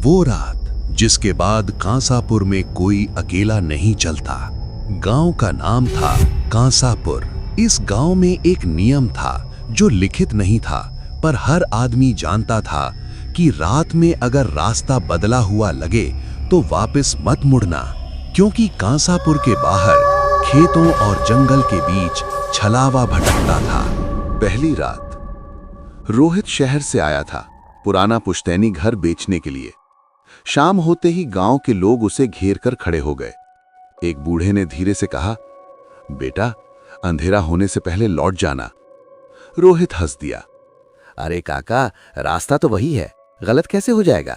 वो रात जिसके बाद कांसापुर में कोई अकेला नहीं चलता। गांव का नाम था कांसापुर। इस गांव में एक नियम था जो लिखित नहीं था, पर हर आदमी जानता था कि रात में अगर रास्ता बदला हुआ लगे तो वापस मत मुड़ना, क्योंकि कांसापुर के बाहर खेतों और जंगल के बीच छलावा भटकता था। पहली रात रोहित शहर से आया था पुराना पुश्तैनी घर बेचने के लिए। शाम होते ही गांव के लोग उसे घेर कर खड़े हो गए। एक बूढ़े ने धीरे से कहा, बेटा, अंधेरा होने से पहले लौट जाना। रोहित हंस दिया। अरे काका, रास्ता तो वही है, गलत कैसे हो जाएगा?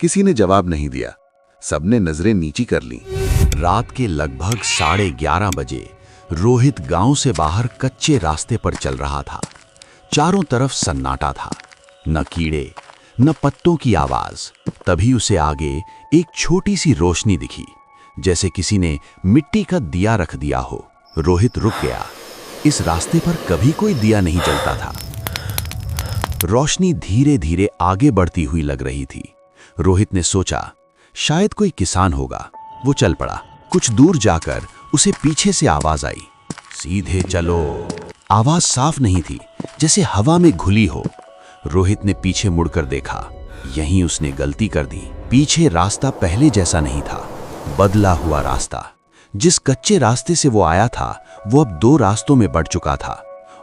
किसी ने जवाब नहीं दिया। सबने नजरें नीची कर लीं। रात के लगभग 11:30 बजे रोहित गांव से बाहर कच्चे रास्ते पर चल रहा था। चारों तरफ सन्नाटा था, न कीड़े न पत्तों की आवाज। तभी उसे आगे एक छोटी सी रोशनी दिखी, जैसे किसी ने मिट्टी का दिया रख दिया हो। रोहित रुक गया। इस रास्ते पर कभी कोई दिया नहीं जलता था। रोशनी धीरे धीरे आगे बढ़ती हुई लग रही थी। रोहित ने सोचा, शायद कोई किसान होगा। वो चल पड़ा। कुछ दूर जाकर उसे पीछे से आवाज आई, सीधे चलो। आवाज साफ नहीं थी, जैसे हवा में घुली हो। रोहित ने पीछे मुड़कर देखा। यहीं उसने गलती कर दी। पीछे रास्ता पहले जैसा नहीं था, बदला हुआ रास्ता। जिस कच्चे रास्ते से वो आया था वो अब 2 रास्तों में बढ़ चुका था,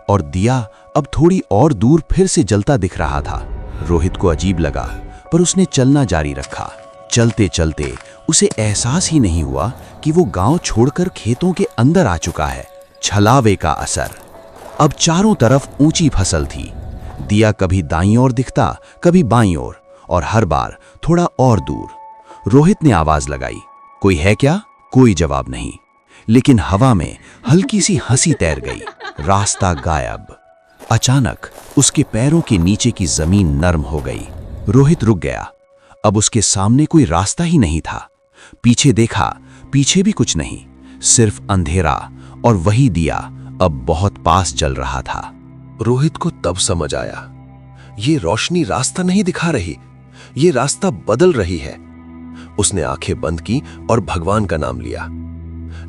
और दिया अब थोड़ी और दूर फिर से जलता दिख रहा था। रोहित को अजीब लगा, पर उसने चलना जारी रखा। चलते चलते उसे एहसास ही नहीं हुआ कि वो गांव छोड़कर खेतों के अंदर आ चुका है। छलावे का असर। अब चारों तरफ ऊंची फसल थी। दिया कभी दाईं ओर दिखता, कभी बाईं ओर, और हर बार थोड़ा और दूर। रोहित ने आवाज लगाई, कोई है क्या? कोई जवाब नहीं, लेकिन हवा में हल्की सी हंसी तैर गई। रास्ता गायब। अचानक उसके पैरों के नीचे की जमीन नरम हो गई। रोहित रुक गया। अब उसके सामने कोई रास्ता ही नहीं था। पीछे देखा, पीछे भी कुछ नहीं, सिर्फ अंधेरा, और वही दिया अब बहुत पास चल रहा था। रोहित को तब समझ आया, ये रोशनी रास्ता नहीं दिखा रही, ये रास्ता बदल रही है। उसने आंखें बंद की और भगवान का नाम लिया,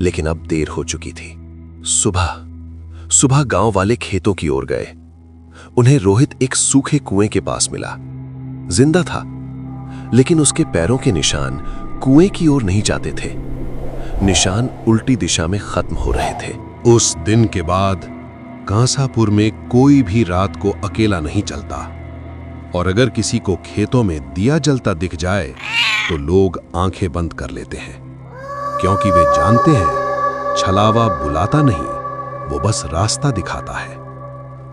लेकिन अब देर हो चुकी थी। सुबह गांव वाले खेतों की ओर गए। उन्हें रोहित एक सूखे कुएं के पास मिला। जिंदा था, लेकिन उसके पैरों के निशान कुएं की ओर नहीं जाते थे। निशान उल्टी दिशा में खत्म हो रहे थे। उस दिन के बाद कांसापुर में कोई भी रात को अकेला नहीं चलता, और अगर किसी को खेतों में दिया जलता दिख जाए तो लोग आंखें बंद कर लेते हैं, क्योंकि वे जानते हैं छलावा बुलाता नहीं, वो बस रास्ता दिखाता है,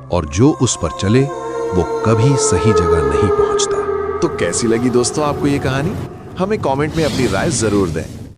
और जो उस पर चले वो कभी सही जगह नहीं पहुंचता। तो कैसी लगी दोस्तों आपको ये कहानी? हमें कमेंट में अपनी राय जरूर दें।